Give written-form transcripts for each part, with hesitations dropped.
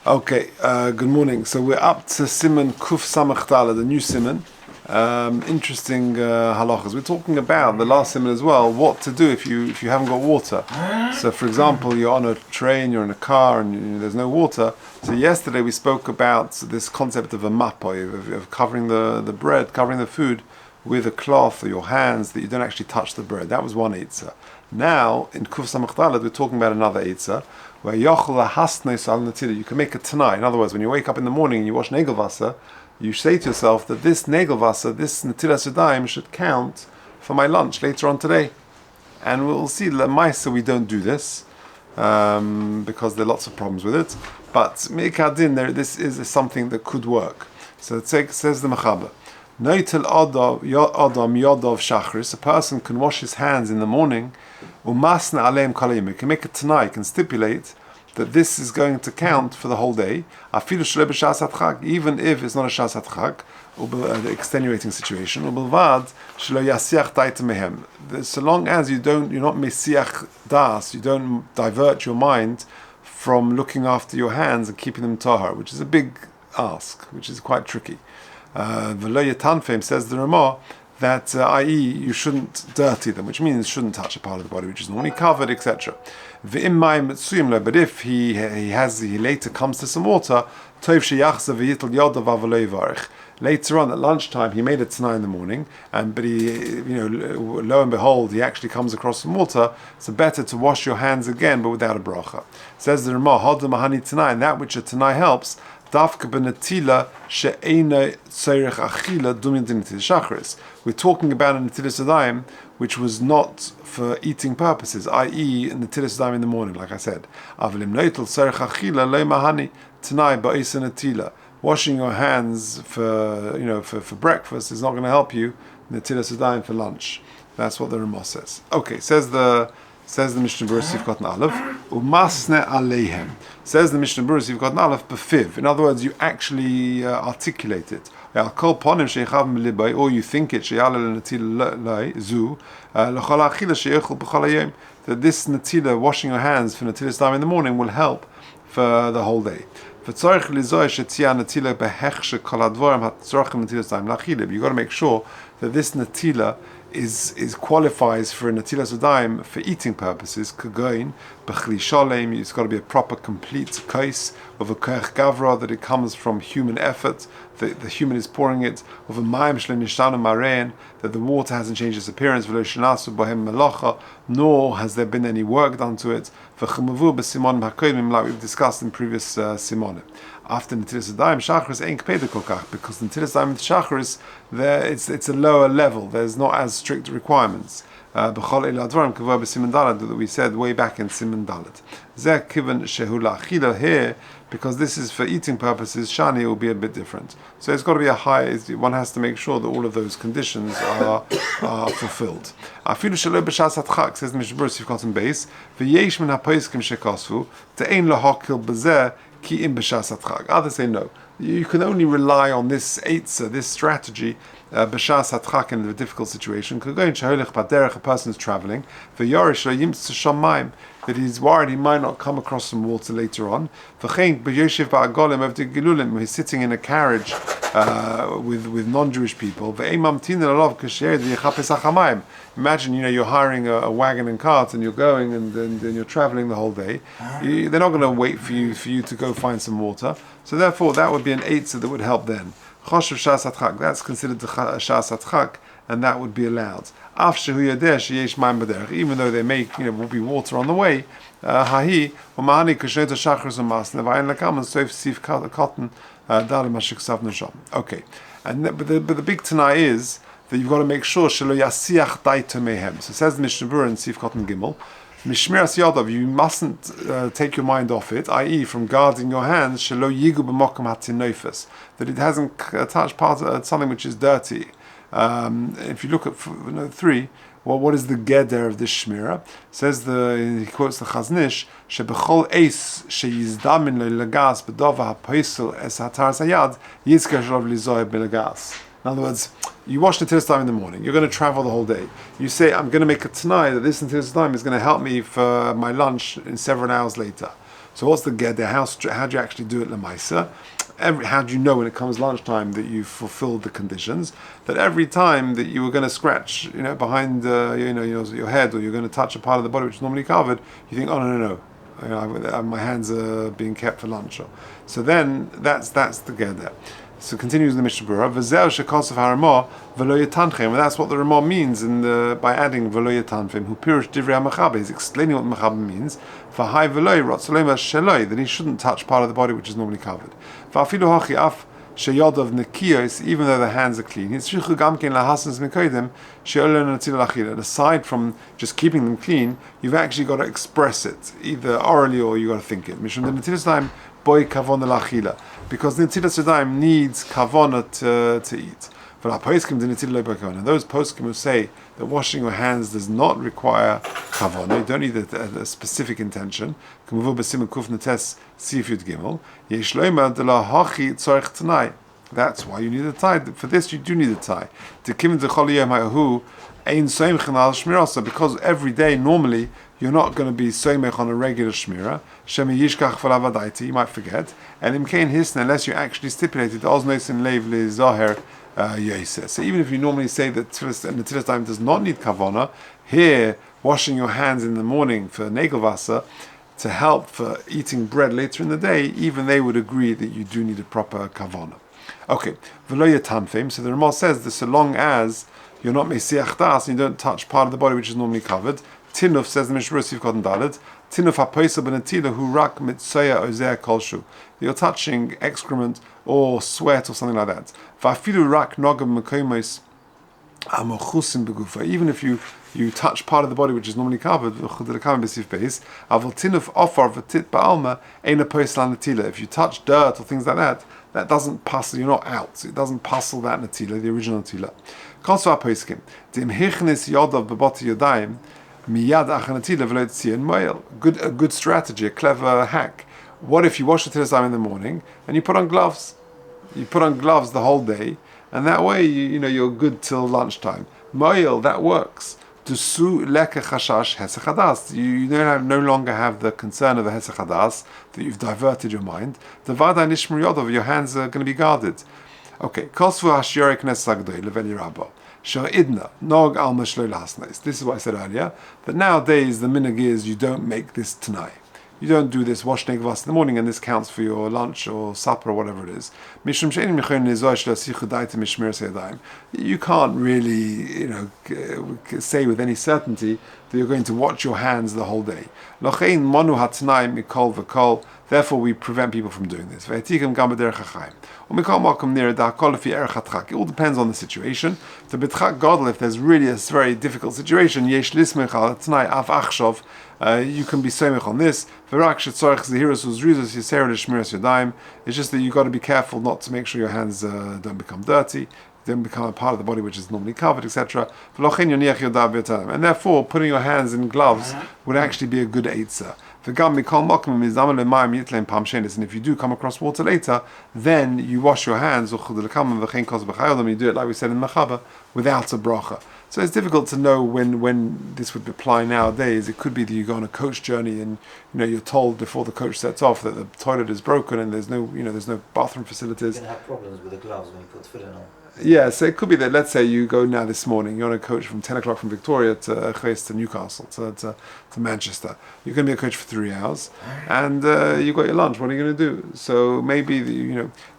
Okay, good morning. So we're up to Siman Kuf Samach Dala, the new Siman. Interesting halachas. We're talking about the last Siman as well, what to do if you haven't got water. So for example, you're on a train, you're in a car, and there's no water. So yesterday we spoke about this concept of a mapoy, of covering the bread, covering the food with a cloth or your hands, that you don't actually touch the bread. That was one eitzah. Now, in Kuf Samach Daled, we're talking about another eitzah, where yochel hasnes al netila. You can make it tonight. In other words, when you wake up in the morning and you wash negelwasser, you say to yourself that this negelwasser, this Netilas Yadayim, should count for my lunch later on today. And we'll see, Lamaisa, we don't do this, because there are lots of problems with it. But Meikadin, this is something that could work. So it says the Mechaber, Noitel Adam Yodov Shachris, a person can wash his hands in the morning, Umasna Aleim Kalim, you can make it tonight, you can stipulate that this is going to count for the whole day, even if it's not a Shas HaChag, the extenuating situation, so long as you're not Mesiach Das, you don't divert your mind from looking after your hands and keeping them tahar, which is a big ask, which is quite tricky. V'lo yatanfeim, says the Ramah, that i.e. you shouldn't dirty them, which means you shouldn't touch a part of the body which is normally covered, etc. But if he later comes to some water, later on at lunchtime he made it tonight in the morning, but lo and behold he actually comes across some water. So better to wash your hands again, but without a bracha. Says the Ramah, Hoda Mahani Tanai, and that which a Tanai helps. We're talking about a Netilas Yadayim which was not for eating purposes, i.e. Netilas Yadayim in the morning, like I said. Washing your hands for breakfast is not going to help you. Netilas Yadayim for lunch. That's what the Ramah says. Okay, says the Mishnah Berurah, you've got an aleph. Umasne aleihem. Says the Mishnah Berurah, you've got an aleph b'fiv. In other words, you actually articulate it. Or you think it. That this netila, washing your hands for Netilas Yadayim in the morning, will help for the whole day. You've got to make sure that this netila is qualifies for a Netilas Yadayim for eating purposes. Kagoin b'chli shalem. It's got to be a proper, complete case of a koach gavra, that it comes from human effort. The human is pouring it. Of a mayim shlem nishtanu marein, that the water hasn't changed its appearance. V'lo shenasu bohem melacha, nor has there been any work done to it. V'chemavu b'simonim hakodim, like we've discussed in previous simonim. After Netilas Yadayim Shacharis ain't kpeda kolkach, because Netilas Yadayim Shacharis, there it's a lower level. There's not as strict requirements. B'chol el advarim kavua b'siman dalet, that we said way back in Siman Dalet. Zeh kiven shehu la'achila, here, because this is for eating purposes, shani will be a bit different. So it's got to be a high. One has to make sure that all of those conditions are fulfilled. Afilu shelo b'shas hatchak, says the Mishnah Berurah, you've got in base. V'yesh min hapoiskim shekasvu te'ein lahakil b'zeh ki im b'shas hatchak. Others say no. You can only rely on this eitzah, this strategy, b'shas hatchak, in a difficult situation. A person is traveling, that he's worried he might not come across some water later on. He's sitting in a carriage with non-Jewish people. Imagine, you're hiring a wagon and cart, and you're going, and then you're traveling the whole day. They're not going to wait for you to go find some water. So therefore, that would be an eitzah that would help then. That's considered the Shas HaChag, and that would be allowed. Even though there will be water on the way. Okay, but the big tanai is that you've got to make sure shelo yasiach daito mehem. So it says the Mishnah Berurah in Sif Cotton Gimel, Mishmiras Yadav, you mustn't take your mind off it, i.e. from guarding your hands, shelo yigu b'mokum hatinofes, that it hasn't touched something which is dirty. If you look at 3, what is the geder of this shmira? Says he quotes the Chaznish, shebechol eis sheyizdamin lo lagas b'dova hapoisel es hatar sayad yizkar shalov lizoy b'lagas. In other words, you wash Netilas Yadayim in the morning, you're going to travel the whole day. You say, I'm going to make a tanai that this Netilas Yadayim is going to help me for my lunch in several hours later. So what's the geder? How do you actually do it lemaisa? How do you know when it comes lunchtime that you've fulfilled the conditions? That every time that you were going to scratch, behind, your head, or you're going to touch a part of the body which is normally covered, you think, oh no, my hands are being kept for lunch. So then that's the geder. So continues the Mishnah Berurah, V'zeh shekosav haRamah v'lo yatanfim, and that's what the Ramah means by adding v'lo yatanfim. Who pirush divrei haMechaber, he's explaining what Mechaber means. V'hai v'lo rotzolema sheloi, that he shouldn't touch part of the body which is normally covered. V'afilu hachi af sheyadav nekiyos, even though the hands are clean. Yitzrichu gamkein lahasnas mekodim she'olon netilas lachila. Aside from just keeping them clean, you've actually got to express it, either orally or you got to think it. Mishum the Netilas Yadayim boy kavon lachila, because the Netilas Yadayim needs kavona to eat. And those poskim who say that washing your hands does not require kavona, you don't need a specific intention. That's why you need a tie. For this, you do need a tie. Because every day, normally, you're not going to be soymech on a regular shmira. You might forget. And unless you actually stipulated, so even if you normally say that Netilas Yadayim does not need kavana, here washing your hands in the morning for negelvasa to help for eating bread later in the day, even they would agree that you do need a proper kavana. Okay, v'lo yatanfim. So the Ramah says that so long as you're not mesiach das and you don't touch part of the body which is normally covered. Tinuf, says the Mishnah Berurah Sivkot and Dalet, Tinuf hapoisa benetila hu rak mitzoya ozer kolshu. You're touching excrement or sweat or something like that. Va'afilu rak nogam mekomos amochusim begufa. Even if you touch part of the body which is normally covered, if you touch dirt or things like that, that doesn't passel, you're not out. It doesn't passel that netila, the original netila. A good strategy, a clever hack. What if you wash the Netilas Yadayim in the morning and you put on gloves? You put on gloves the whole day, and that way you're good till lunchtime. Moil, that works. You no longer have the concern of the hesech hadas, that you've diverted your mind. The vada nishmur yodov, your hands are going to be guarded. Okay, kosvu hashyorek nesagdoi leveli rabbo. This is what I said earlier, that nowadays the minhag is you don't make this tonight. You don't do this wash negvas in the morning and this counts for your lunch or supper or whatever it is. You can't really, say with any certainty that you're going to watch your hands the whole day. Therefore, we prevent people from doing this. It all depends on the situation. The B'tchak Gadol, if there's really a very difficult situation, you can be soymech on this. It's just that you've got to be careful not to make sure your hands don't become dirty, don't become a part of the body which is normally covered, etc. And therefore, putting your hands in gloves would actually be a good eitzah. And if you do come across water later, then you wash your hands, and you do it like we said in Mechaber, without a bracha. So it's difficult to know when this would apply nowadays. It could be that you go on a coach journey and you're told before the coach sets off that the toilet is broken and there's no bathroom facilities. You're going to have problems with the gloves when you put tefillin on. Yeah, so it could be that, let's say you go now this morning, you're on a coach from 10 o'clock from Victoria to Newcastle, to Manchester. You're going to be a coach for 3 hours, and you've got your lunch. What are you going to do? So maybe,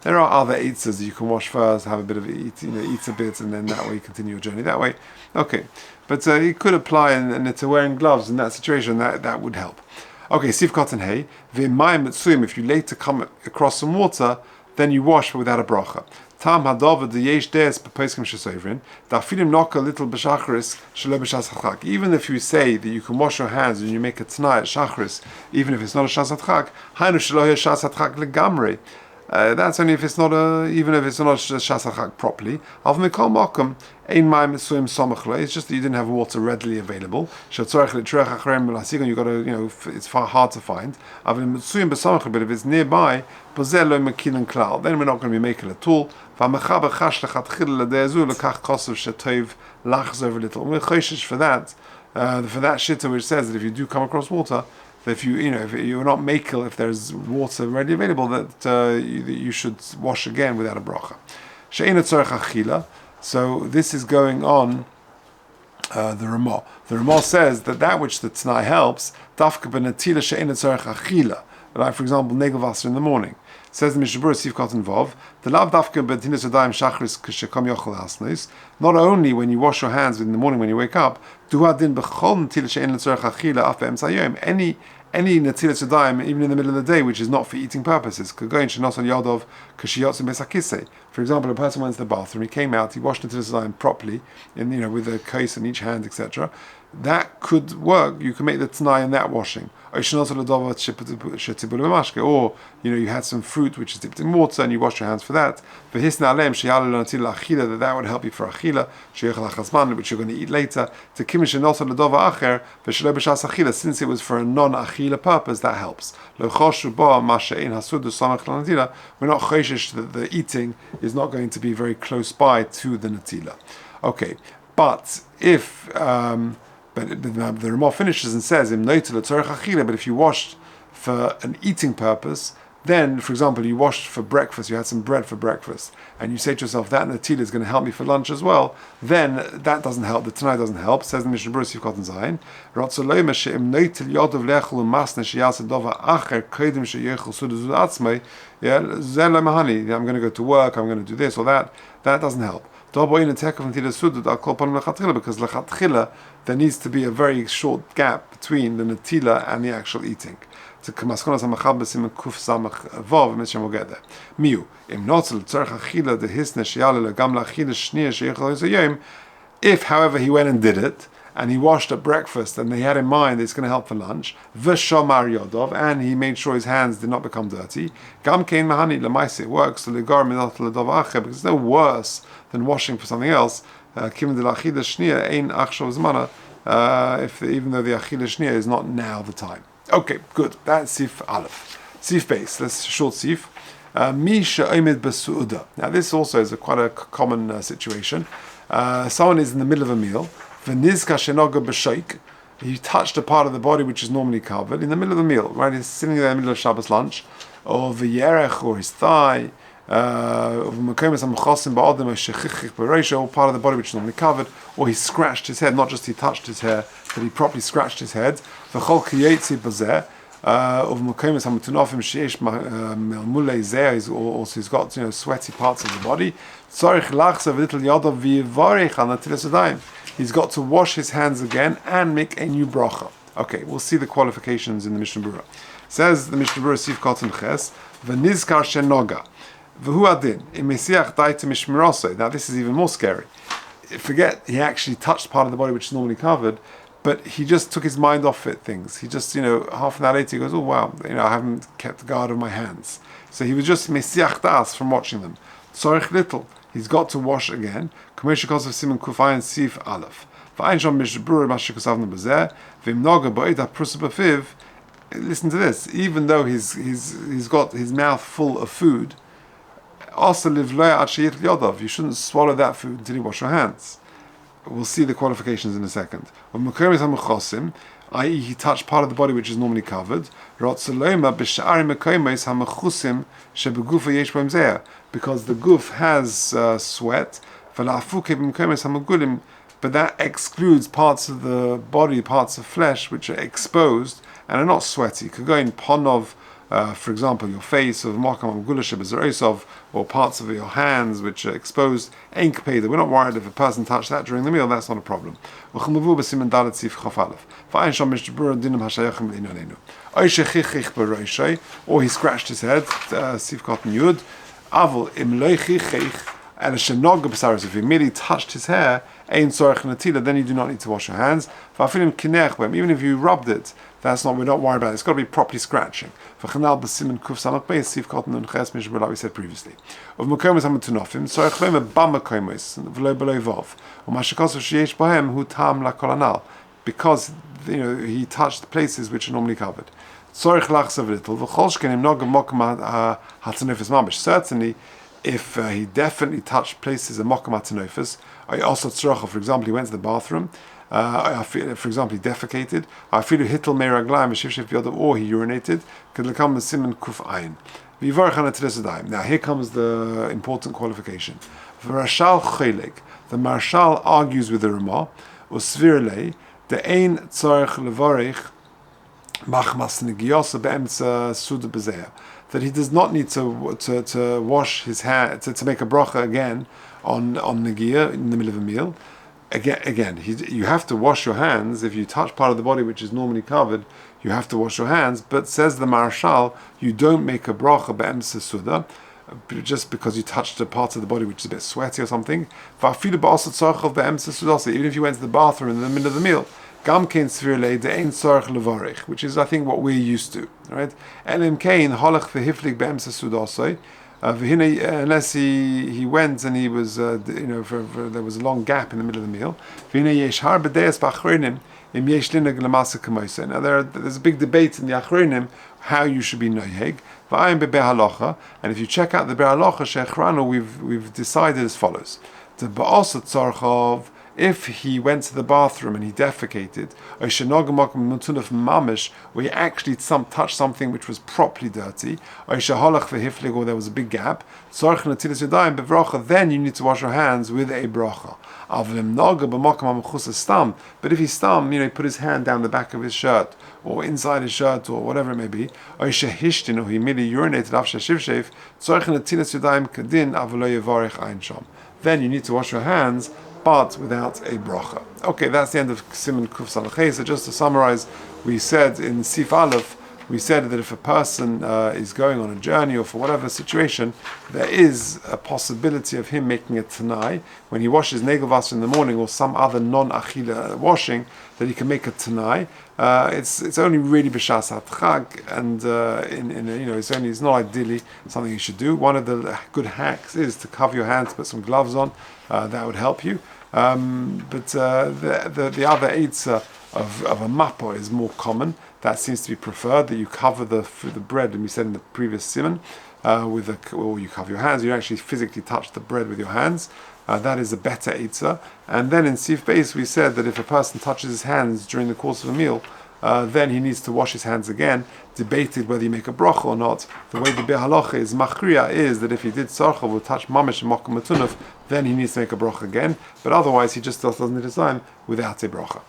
there are other eitzahs that you can wash first, have a bit of eat a bit, and then that way you continue your journey that way. Okay, but it could apply and to wearing gloves in that situation, that would help. Okay, Sivkot and Hay, if you later come across some water, then you wash but without a bracha. Tam hadavad the yesh des b'peiskim shesovrin dafilim knock a little b'shachris shelo b'shas hachak. Even if you say that you can wash your hands and you make a t'nai at shachris, even if it's not a shas hachak, hainu shelo yeh shas hachak legamrei. That's only if it's not even if it's not shas hachak properly. Av mikol mokum ein mayim suim somachle. It's just that you didn't have water readily available. Shetzorech litrech achrem l'asigon. You got to, it's far hard to find. Av suim b'samachle, but if it's nearby, pozel lo mekilen klal. Then we're not going to be making a tool. V'amechaber chash lechatchil l'de'ezu lekach kosev shetov lachz over little. We're choshish for that shitta which says that if you do come across water, that if you're not makel, if there's water readily available, that you should wash again without a bracha. She'eina tzorech achila. So this is going on. The Ramah. The Ramah says that which the Tanai helps, dafka benatila she'eina tzorech achila. Like for example, negel vaser in the morning. Says the Mishnah Berurah Sif Katan Vav, the lav dafka b'netilas Yadayim shachris k'shekam yochel hasnos. Not only when you wash your hands in the morning when you wake up, du hadin b'chol netilas she'eina tzorech achila af be'emtza hayom. Any Netilas Yadayim, even in the middle of the day, which is not for eating purposes. For example, a person went to the bathroom, he came out, he washed Netilas Yadayim properly, with a case in each hand, etc. That could work. You can make the Tanai in that washing. Or you had some fruit which is dipped in water and you wash your hands for that. That would help you for achila, which you're going to eat later. Since it was for a non-achila purpose, that helps. We're not choshesh that the eating is not going to be very close by to the natila. Okay, but if but the Ramah finishes and says, but if you washed for an eating purpose, then, for example, you washed for breakfast, you had some bread for breakfast, and you say to yourself, that natila is going to help me for lunch as well, then that doesn't help, the Tanai doesn't help, says the Mishnah Berurah Sif Katan Zayin, I'm going to go to work, I'm going to do this or that doesn't help. Because there needs to be a very short gap between the natila and the actual eating. We'll get there. If, however, he went and did it, and he washed at breakfast, and he had in mind that it's going to help for lunch, and he made sure his hands did not become dirty, it works, because it's no worse than washing for something else, even though the achila shnia is not now the time. Okay, good. That's Sif Aleph. Sif Base. That's short Sif. Misha Omed Basu'uda. Now this also is quite a common situation. Someone is in the middle of a meal. V'nizka shenoga b'shoik. He touched a part of the body which is normally covered in the middle of the meal. Right, he's sitting there in the middle of Shabbos lunch, or v'yerech, or his thigh, or part of the body which is normally covered, or he scratched his head. Not just he touched his hair, but he properly scratched his head. Also he's got sweaty parts of the body. He's got to wash his hands again and make a new bracha. Okay, we'll see the qualifications in the Mishnah Berurah. Says the Mishnah Berurah Sif Katan Ches, v'nizkar shenoga v'hu adin imesiach daita mishmirosei. Now this is even more scary. Forget he actually touched part of the body which is normally covered, but he just took his mind off it. Things he just half an hour later he goes, oh wow, I haven't kept guard of my hands. So he was just mesiach das from watching them. Tzorich little. He's got to wash again. Listen to this. Even though he's got his mouth full of food, you shouldn't swallow that food until you wash your hands. We'll see the qualifications in a second. I.e., he touched part of the body which is normally covered, because the guf has sweat, but that excludes parts of the body, parts of flesh which are exposed and are not sweaty. Could go in ponov, for example, your face, or parts of your hands which are exposed. We're not worried if a person touched that during the meal, that's not a problem. Or he scratched his head, if he merely touched his hair, then you do not need to wash your hands. Even if you rubbed it, we're not worried about it. It's got to be properly scratching. Like we said previously. Because he touched places which are normally covered. Certainly, if he definitely touched places of Mokum HaTanofis, also tzrocha, for example, he went to the bathroom, For example, he defecated, or he urinated, could become the siman kuf ayin. Now here comes the important qualification. The Marshal argues with the Ramah, usvirle, the ein tzarich levarich machmas negiyos be'emtza suda bezeya, that he does not need to wash his hand, to make a bracha again on negiyah in the middle of a meal. You have to wash your hands if you touch part of the body which is normally covered. You have to wash your hands, but says the Marshal, you don't make a bracha be'emtza suda just because you touched a part of the body which is a bit sweaty or something. Even if you went to the bathroom in the middle of the meal, which is, I think, what we're used to, right? Unless he went and he was, there was a long gap in the middle of the meal. Now there's a big debate in the Achronim how you should be noheg. And if you check out the Be'alocha Shechranu, we've decided as follows: if he went to the bathroom and he defecated, where he actually touched something which was properly dirty, or there was a big gap, then you need to wash your hands with a bracha. But if he he put his hand down the back of his shirt, or inside his shirt, or whatever it may be, or he merely urinated, then you need to wash your hands, but without a bracha. Okay, that's the end of Siman Kuf Samachay. So just to summarize, we said in Sif Aleph, we said that if a person is going on a journey or for whatever situation, there is a possibility of him making a tanai when he washes negelvas in the morning or some other non-achila washing, that he can make a tanai. It's only really b'shas hatchag, and it's not ideally something you should do. One of the good hacks is to cover your hands, put some gloves on. That would help you. But the other eitzah of a mapo is more common. That seems to be preferred, that you cover the bread, and we said in the previous siman, or you cover your hands, you actually physically touch the bread with your hands. That is a better eitzah. And then in Sif Beis we said that if a person touches his hands during the course of a meal, then he needs to wash his hands again. Debated whether you make a bracha or not. The way the Behalacha is machriya is that if he did tzarcha will touch mamish and mokum matunuf, then he needs to make a bracha again. But otherwise he just doesn't need his time without a bracha.